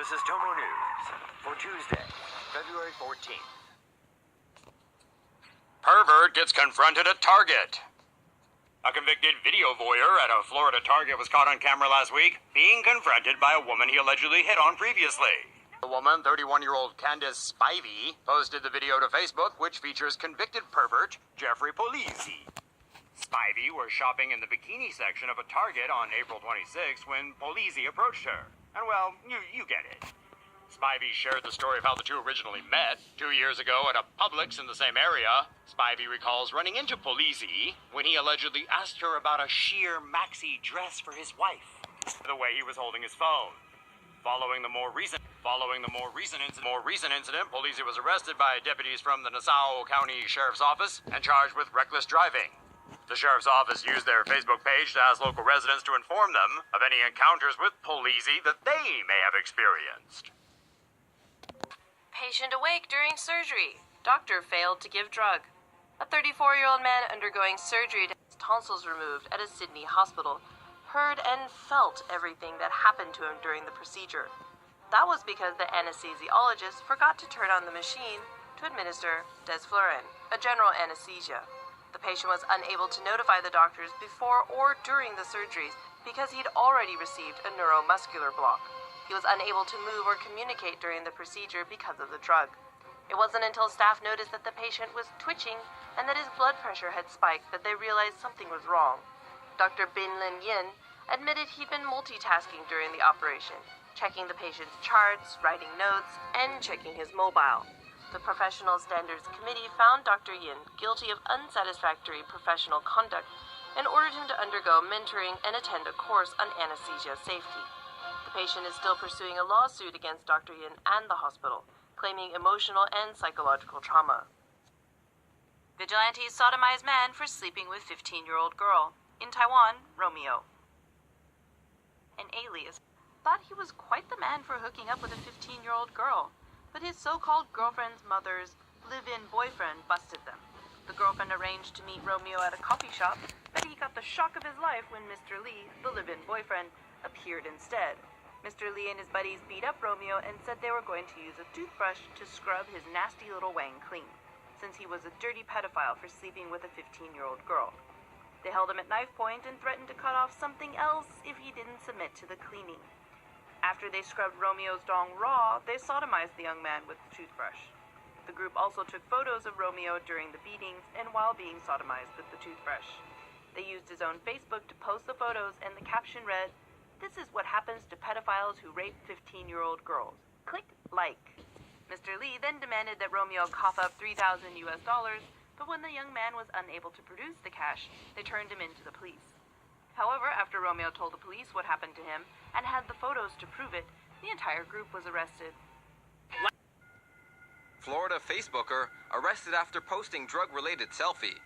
This is Tomonews for Tuesday, February 14th. Pervert gets confronted at Target. A convicted video voyeur at a Florida Target was caught on camera last week being confronted by a woman he allegedly hit on previously. The woman, 31-year-old Candace Spivey, posted the video to Facebook, which features convicted pervert Jeffrey Polizzi. Spivey was shopping in the bikini section of a Target on April 26 when Polizzi approached her. And well, you get it. Spivey shared the story of how the two originally met 2 years ago at a Publix in the same area. Spivey recalls running into Polizzi when he allegedly asked her about a sheer maxi dress for his wife, the way he was holding his phone. Following the more recent incident, Polizzi was arrested by deputies from the Nassau County Sheriff's Office and charged with reckless driving. The Sheriff's Office used their Facebook page to ask local residents to inform them of any encounters with Polizzi that they may have experienced. Patient awake during surgery. Doctor failed to give drug. A 34-year-old man undergoing surgery to have his tonsils removed at a Sydney hospital heard and felt everything that happened to him during the procedure. That was because the anesthesiologist forgot to turn on the machine to administer desflurane, a general anesthesia. The patient was unable to notify the doctors before or during the surgeries because he'd already received a neuromuscular block. He was unable to move or communicate during the procedure because of the drug. It wasn't until staff noticed that the patient was twitching and that his blood pressure had spiked that they realized something was wrong. Dr. Bin Lin Yin admitted he'd been multitasking during the operation, checking the patient's charts, writing notes, and checking his mobile. The Professional Standards Committee found Dr. Yin guilty of unsatisfactory professional conduct and ordered him to undergo mentoring and attend a course on anesthesia safety. The patient is still pursuing a lawsuit against Dr. Yin and the hospital, claiming emotional and psychological trauma. Vigilantes sodomized man for sleeping with 15-year-old girl. In Taiwan, Romeo. An alias thought he was quite the man for hooking up with a 15-year-old girl, but his so-called girlfriend's mother's live-in boyfriend busted them. The girlfriend arranged to meet Romeo at a coffee shop, but he got the shock of his life when Mr. Lee, the live-in boyfriend, appeared instead. Mr. Lee and his buddies beat up Romeo and said they were going to use a toothbrush to scrub his nasty little wang clean, since he was a dirty pedophile for sleeping with a 15-year-old girl. They held him at knife point and threatened to cut off something else if he didn't submit to the cleaning. After they scrubbed Romeo's dong raw, they sodomized the young man with the toothbrush. The group also took photos of Romeo during the beatings and while being sodomized with the toothbrush. They used his own Facebook to post the photos, and the caption read, "This is what happens to pedophiles who rape 15-year-old girls. Click like." Mr. Lee then demanded that Romeo cough up $3,000 US, but when the young man was unable to produce the cash, they turned him in to the police. However, after Romeo told the police what happened to him and had the photos to prove it, the entire group was arrested. Florida Facebooker arrested after posting drug-related selfie.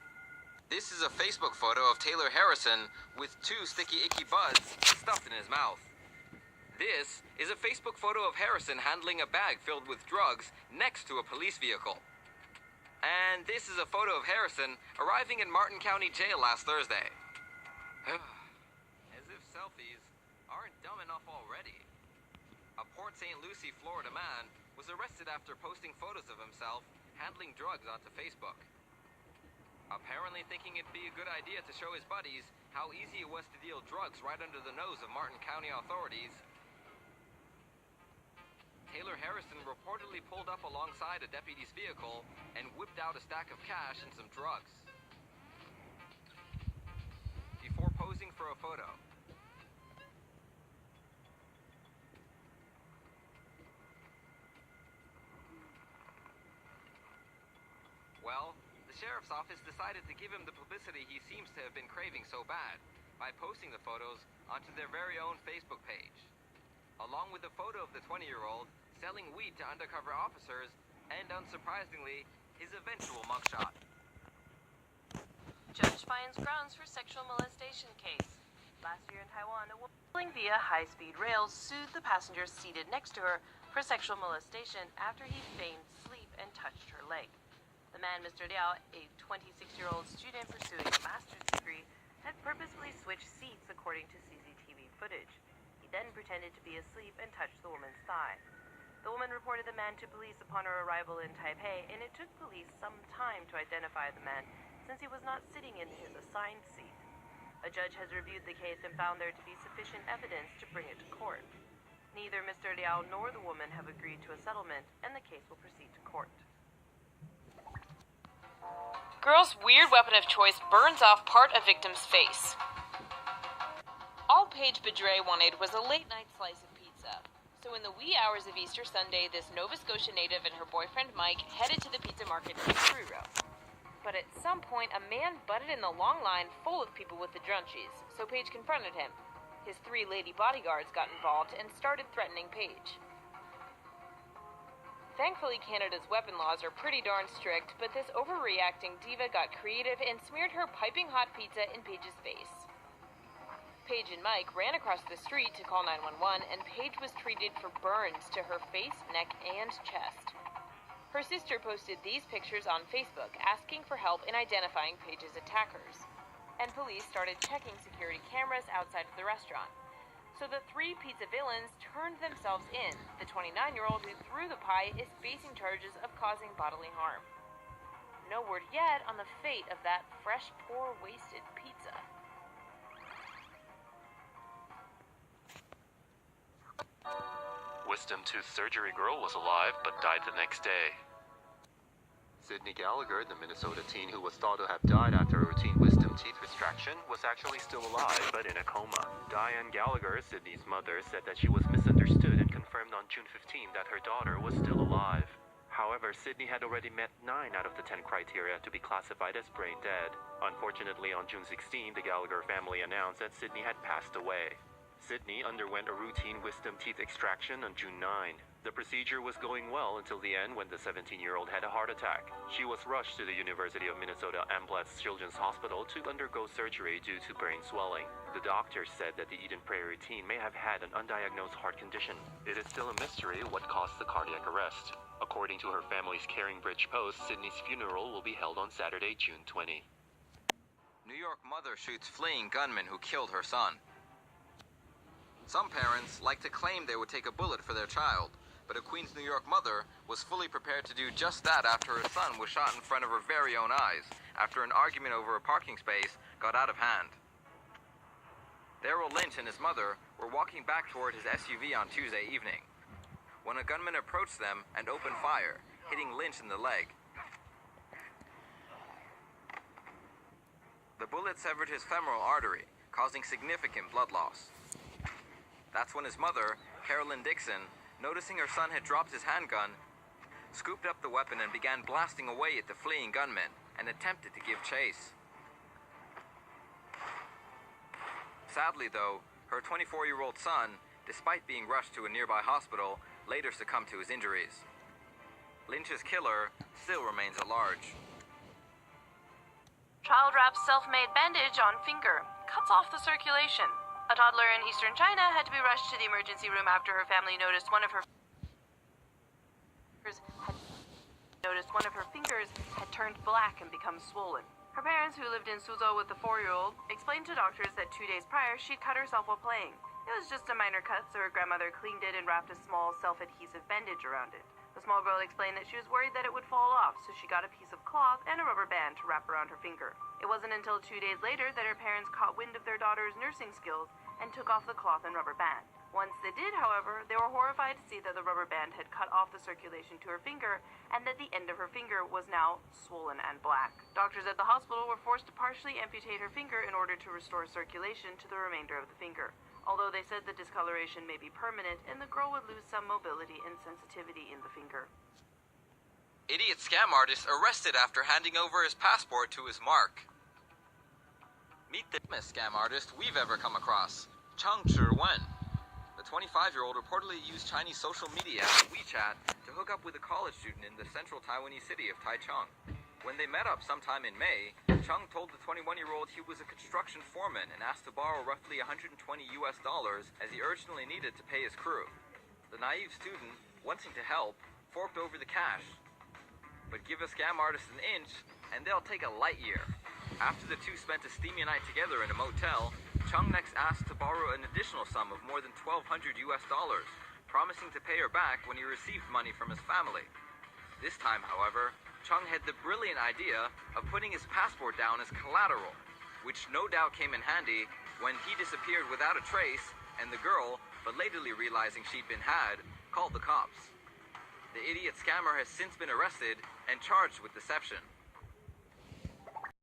This is a Facebook photo of Taylor Harrison with 2 sticky icky buds stuffed in his mouth. This is a Facebook photo of Harrison handling a bag filled with drugs next to a police vehicle. And this is a photo of Harrison arriving in Martin County Jail last Thursday. As if selfies aren't dumb enough already. A Port St. Lucie, Florida man was arrested after posting photos of himself handling drugs onto Facebook. Apparently thinking it'd be a good idea to show his buddies how easy it was to deal drugs right under the nose of Martin County authorities, Taylor Harrison reportedly pulled up alongside a deputy's vehicle and whipped out a stack of cash and some drugs before posing for a photo. Well, the sheriff's office decided to give him the publicity he seems to have been craving so bad by posting the photos onto their very own Facebook page, along with a photo of the 20-year-old selling weed to undercover officers and, unsurprisingly, his eventual mugshot. Judge finds grounds for sexual molestation case. Last year in Taiwan, a woman traveling via high-speed rail sued the passenger seated next to her for sexual molestation after he feigned sleep and touched her leg. The man, Mr. Liao, a 26-year-old student pursuing a master's degree, had purposefully switched seats according to CCTV footage. He then pretended to be asleep and touched the woman's thigh. The woman reported the man to police upon her arrival in Taipei, and it took police some time to identify the man, since he was not sitting in his assigned seat. A judge has reviewed the case and found there to be sufficient evidence to bring it to court. Neither Mr. Liao nor the woman have agreed to a settlement, and the case will proceed to court. Girl's weird weapon of choice burns off part of victim's face. All Paige Bedre wanted was a late-night slice of pizza. So in the wee hours of Easter Sunday, this Nova Scotia native and her boyfriend Mike headed to the pizza market in Truro. But at some point, a man butted in the long line full of people with the drunchies, so Paige confronted him. His 3 lady bodyguards got involved and started threatening Paige. Thankfully, Canada's weapon laws are pretty darn strict, but this overreacting diva got creative and smeared her piping hot pizza in Paige's face. Paige and Mike ran across the street to call 911, and Paige was treated for burns to her face, neck, and chest. Her sister posted these pictures on Facebook, asking for help in identifying Paige's attackers. And police started checking security cameras outside of the restaurant. So the 3 pizza villains turned themselves in. The 29-year-old who threw the pie is facing charges of causing bodily harm. No word yet on the fate of that fresh, poor, wasted pizza. Wisdom tooth surgery girl was alive but died the next day. Sydney Gallagher, the Minnesota teen who was thought to have died after a routine wisdom teeth extraction, was actually still alive but in a coma. Diane Gallagher, Sydney's mother, said that she was misunderstood and confirmed on June 15 that her daughter was still alive. However, Sydney had already met 9 out of the 10 criteria to be classified as brain dead. Unfortunately, on June 16, the Gallagher family announced that Sydney had passed away. Sydney underwent a routine wisdom teeth extraction on June 9. The procedure was going well until the end when the 17-year-old had a heart attack. She was rushed to the University of Minnesota Amblatts Children's Hospital to undergo surgery due to brain swelling. The doctors said that the Eden Prairie teen may have had an undiagnosed heart condition. It is still a mystery what caused the cardiac arrest. According to her family's Caringbridge Post, Sydney's funeral will be held on Saturday, June 20. New York mother shoots fleeing gunman who killed her son. Some parents like to claim they would take a bullet for their child, but a Queens, New York mother was fully prepared to do just that after her son was shot in front of her very own eyes, after an argument over a parking space got out of hand. Darrell Lynch and his mother were walking back toward his SUV on Tuesday evening, when a gunman approached them and opened fire, hitting Lynch in the leg. The bullet severed his femoral artery, causing significant blood loss. That's when his mother, Carolyn Dixon, noticing her son had dropped his handgun, scooped up the weapon and began blasting away at the fleeing gunman and attempted to give chase. Sadly, though, her 24-year-old son, despite being rushed to a nearby hospital, later succumbed to his injuries. Lynch's killer still remains at large. Child wraps self-made bandage on finger, cuts off the circulation. A toddler in eastern China had to be rushed to the emergency room after her family noticed one of her fingers had turned black and become swollen. Her parents, who lived in Suzhou with the 4-year-old, explained to doctors that 2 days prior she'd cut herself while playing. It was just a minor cut, so her grandmother cleaned it and wrapped a small self-adhesive bandage around it. The small girl explained that she was worried that it would fall off, so she got a piece of cloth and a rubber band to wrap around her finger. It wasn't until 2 days later that her parents caught wind of their daughter's nursing skills and took off the cloth and rubber band. Once they did, however, they were horrified to see that the rubber band had cut off the circulation to her finger and that the end of her finger was now swollen and black. Doctors at the hospital were forced to partially amputate her finger in order to restore circulation to the remainder of the finger, although they said the discoloration may be permanent and the girl would lose some mobility and sensitivity in the finger. Idiot scam artist arrested after handing over his passport to his mark. Meet the dumbest scam artist we've ever come across, Chang Chi-wen. The 25-year-old reportedly used Chinese social media and WeChat to hook up with a college student in the central Taiwanese city of Taichung. When they met up sometime in May, Chung told the 21-year-old he was a construction foreman and asked to borrow roughly $120 as he urgently needed to pay his crew. The naive student, wanting to help, forked over the cash. But give a scam artist an inch, and they'll take a light year. After the two spent a steamy night together in a motel, Chung next asked to borrow an additional sum of more than $1,200 US, promising to pay her back when he received money from his family. This time, however, Chung had the brilliant idea of putting his passport down as collateral, which no doubt came in handy when he disappeared without a trace and the girl, belatedly realizing she'd been had, called the cops. The idiot scammer has since been arrested and charged with deception.